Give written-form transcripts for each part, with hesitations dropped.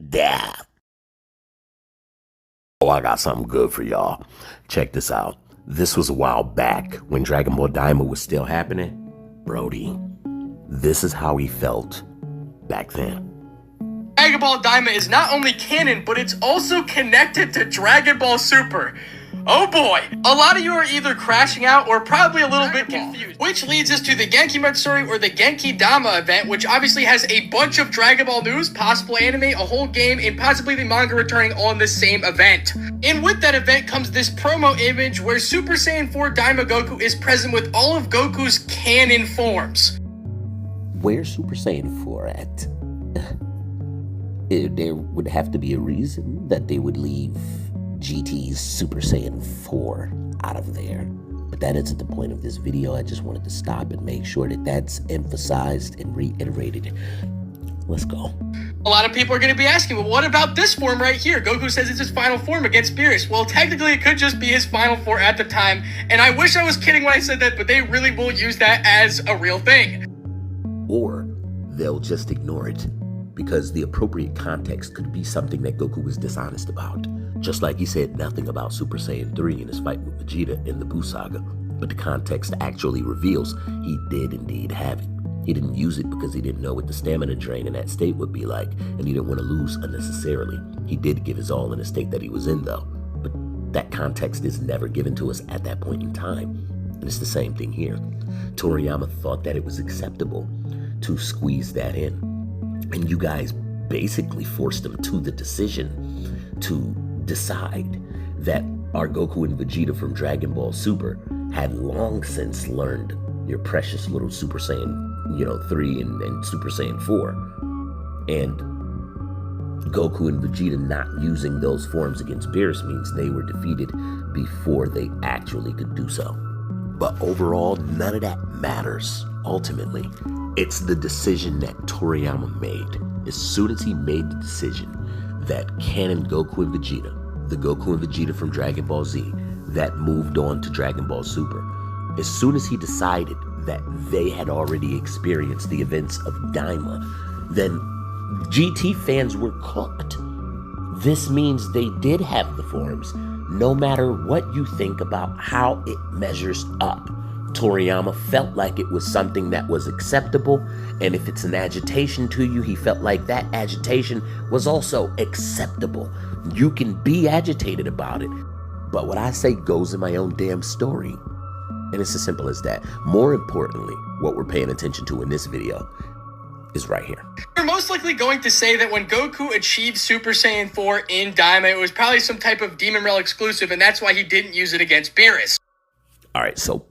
death. Oh, I got something good for y'all. Check this out. This was a while back when Dragon Ball Daima was still happening. Brody, this is how he felt back then. Dragon Ball Daima is not only canon, but it's also connected to Dragon Ball Super. Oh boy, a lot of you are either crashing out or probably a little bit confused. Which leads us to the Genki Matsuri or the Genki Dama event, which obviously has a bunch of Dragon Ball news, possible anime, a whole game, and possibly the manga returning all in the same event. And with that event comes this promo image where Super Saiyan 4 Daima Goku is present with all of Goku's canon forms. Where's Super Saiyan 4 at? There would have to be a reason that they would leave GT's Super Saiyan 4 out of there. But that isn't the point of this video. I just wanted to stop and make sure that that's emphasized and reiterated. Let's go. A lot of people are going to be asking, well, what about this form right here? Goku says it's his final form against Beerus. Well, technically, it could just be his final form at the time. And I wish I was kidding when I said that, but they really will use that as a real thing. Or they'll just ignore it, because the appropriate context could be something that Goku was dishonest about. Just like he said nothing about Super Saiyan 3 in his fight with Vegeta in the Buu Saga. But the context actually reveals he did indeed have it. He didn't use it because he didn't know what the stamina drain in that state would be like, and he didn't want to lose unnecessarily. He did give his all in the state that he was in, though. But that context is never given to us at that point in time. And it's the same thing here. Toriyama thought that it was acceptable to squeeze that in. And you guys basically forced him to the decision to decide that our Goku and Vegeta from Dragon Ball Super had long since learned your precious little Super Saiyan, 3 and Super Saiyan 4. And Goku and Vegeta not using those forms against Beerus means they were defeated before they actually could do so. But overall, none of that matters. Ultimately, it's the decision that Toriyama made. As soon as he made the decision that canon Goku and Vegeta, the Goku and Vegeta from Dragon Ball Z, that moved on to Dragon Ball Super, as soon as he decided that they had already experienced the events of Daima, then GT fans were cooked. This means they did have the forms, no matter what you think about how it measures up. Toriyama felt like it was something that was acceptable, and if it's an agitation to you, he felt like that agitation was also acceptable. You can be agitated about it, but what I say goes in my own damn story. And it's as simple as that. More importantly, what we're paying attention to in this video is right here. You're most likely going to say that when Goku achieved Super Saiyan 4 in Daima, it was probably some type of Demon Rail exclusive, and that's why he didn't use it against Beerus. All right, so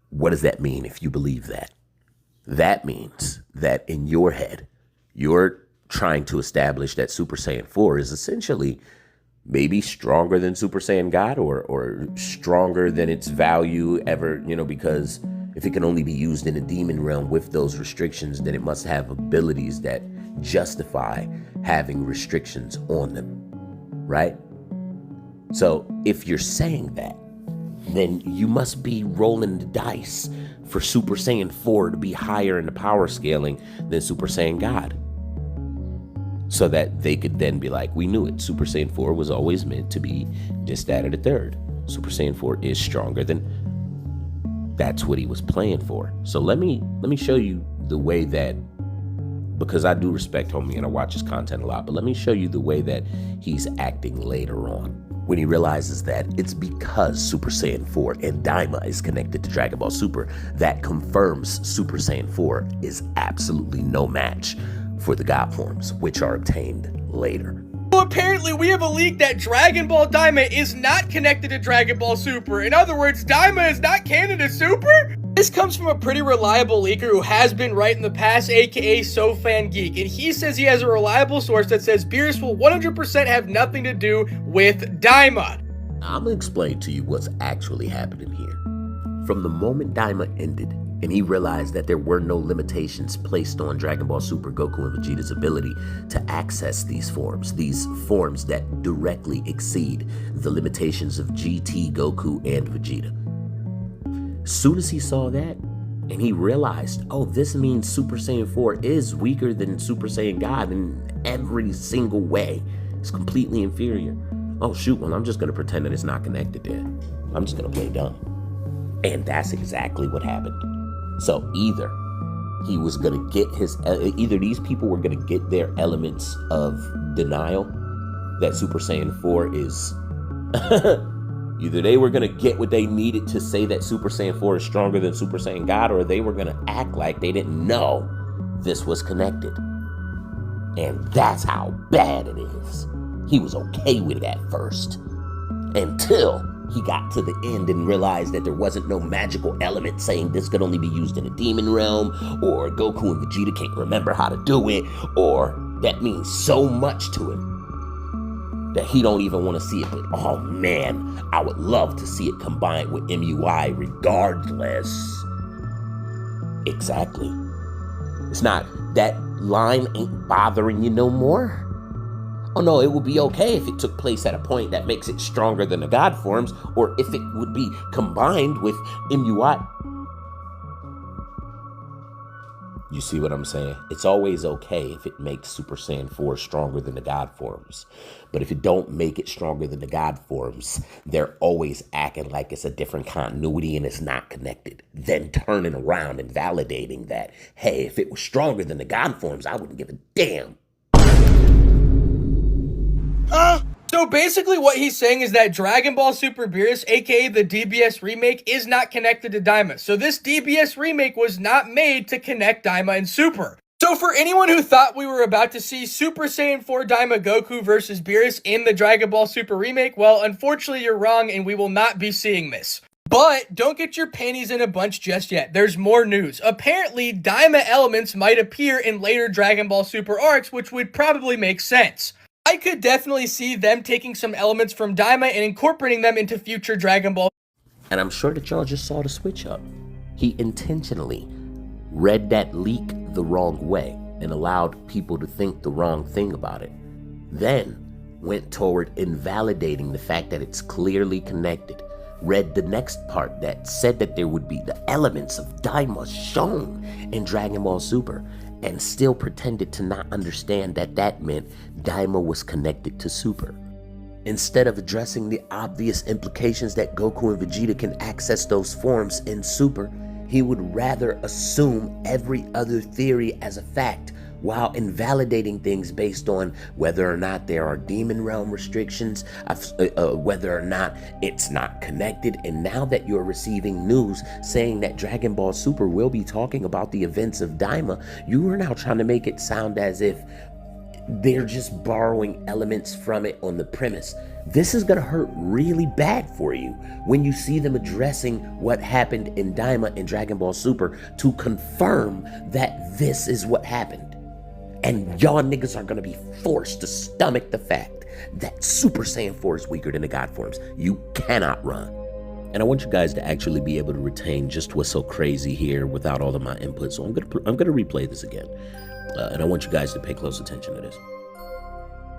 what does that mean if you believe that? That means that in your head, you're trying to establish that Super Saiyan 4 is essentially maybe stronger than Super Saiyan God or stronger than its value ever, because if it can only be used in the demon realm with those restrictions, then it must have abilities that justify having restrictions on them, right? So if you're saying that, then you must be rolling the dice for Super Saiyan 4 to be higher in the power scaling than Super Saiyan God. So that they could then be like, we knew it. Super Saiyan 4 was always meant to be just that of the third. Super Saiyan 4 is stronger than... That's what he was playing for. So let me show you the way that, because I do respect homie and I watch his content a lot, but let me show you the way that he's acting later on, when he realizes that it's because Super Saiyan 4 and Daima is connected to Dragon Ball Super that confirms Super Saiyan 4 is absolutely no match for the God forms, which are obtained later. So apparently we have a leak that Dragon Ball Daima is not connected to Dragon Ball Super. In other words, Daima is not canon to Super? This comes from a pretty reliable leaker who has been right in the past, aka SoFanGeek, and he says he has a reliable source that says Beerus will 100% have nothing to do with Daima. I'm gonna explain to you what's actually happening here. From the moment Daima ended, and he realized that there were no limitations placed on Dragon Ball Super Goku and Vegeta's ability to access these forms that directly exceed the limitations of GT, Goku, and Vegeta. Soon as he saw that, And he realized, oh, this means Super Saiyan 4 is weaker than Super Saiyan God in every single way. It's completely inferior. Oh, shoot, well, I'm just going to pretend that it's not connected then. I'm just going to play dumb. And that's exactly what happened. So either he was going to get either these people were going to get their elements of denial that Super Saiyan 4 is, either they were going to get what they needed to say that Super Saiyan 4 is stronger than Super Saiyan God, or they were going to act like they didn't know this was connected. And that's how bad it is. He was okay with it at first, until he got to the end and realized that there wasn't no magical element saying this could only be used in a demon realm, or Goku and Vegeta can't remember how to do it, or that means so much to him that he don't even want to see it. But oh man, I would love to see it combined with MUI regardless. Exactly. It's not, that line ain't bothering you no more. Oh no, it would be okay if it took place at a point that makes it stronger than the God forms, or if it would be combined with MUI. You see what I'm saying? It's always okay if it makes Super Saiyan 4 stronger than the God forms. But if it don't make it stronger than the God forms, they're always acting like it's a different continuity and it's not connected. Then turning around and validating that, hey, if it was stronger than the God forms, I wouldn't give a damn. So basically what he's saying is that Dragon Ball Super Beerus, aka the DBS remake, is not connected to Daima. So this DBS remake was not made to connect Daima and Super. So for anyone who thought we were about to see Super Saiyan 4 Daima Goku versus Beerus in the Dragon Ball Super remake, well, unfortunately you're wrong and we will not be seeing this. But don't get your panties in a bunch just yet. There's more news. Apparently, Daima elements might appear in later Dragon Ball Super arcs, which would probably make sense. I could definitely see them taking some elements from Daima and incorporating them into future Dragon Ball. And I'm sure that y'all just saw the switch up. He intentionally read that leak the wrong way and allowed people to think the wrong thing about it. Then went toward invalidating the fact that it's clearly connected. Read the next part that said that there would be the elements of Daima shown in Dragon Ball Super, and still pretended to not understand that that meant Daima was connected to Super. Instead of addressing the obvious implications that Goku and Vegeta can access those forms in Super, he would rather assume every other theory as a fact, while invalidating things based on whether or not there are demon realm restrictions, whether or not it's not connected. And now that you're receiving news saying that Dragon Ball Super will be talking about the events of Daima, you are now trying to make it sound as if they're just borrowing elements from it on the premise. This is going to hurt really bad for you when you see them addressing what happened in Daima and Dragon Ball Super to confirm that this is what happened. And y'all niggas are gonna be forced to stomach the fact that Super Saiyan 4 is weaker than the God forms. You cannot run. And I want you guys to actually be able to retain just what's so crazy here without all of my input. So I'm gonna replay this again. And I want you guys to pay close attention to this.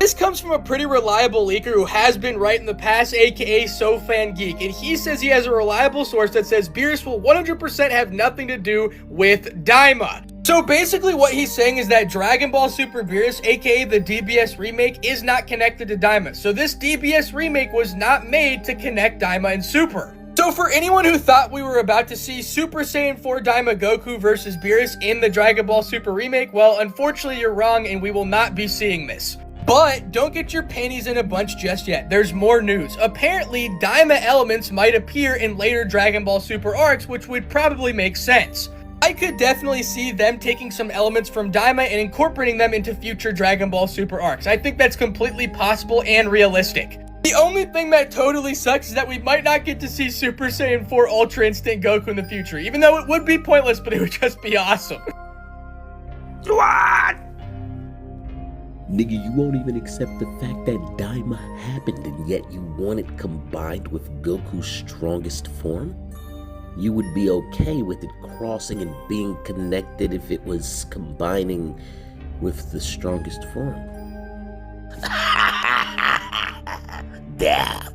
This comes from a pretty reliable leaker who has been right in the past, aka SoFan Geek, and he says he has a reliable source that says Beerus will 100% have nothing to do with Daima. So basically what he's saying is that Dragon Ball Super Beerus, aka the DBS remake, is not connected to Daima. So this DBS remake was not made to connect Daima and Super. So for anyone who thought we were about to see Super Saiyan 4 Daima Goku versus Beerus in the Dragon Ball Super remake, well, unfortunately you're wrong and we will not be seeing this. But don't get your panties in a bunch just yet. There's more news. Apparently, Daima elements might appear in later Dragon Ball Super arcs, which would probably make sense. I could definitely see them taking some elements from Daima and incorporating them into future Dragon Ball Super arcs. I think that's completely possible and realistic. The only thing that totally sucks is that we might not get to see Super Saiyan 4 Ultra Instinct Goku in the future, even though it would be pointless, but it would just be awesome. What? Nigga, you won't even accept the fact that Daima happened, and yet you want it combined with Goku's strongest form? You would be okay with it crossing and being connected if it was combining with the strongest form. Damn.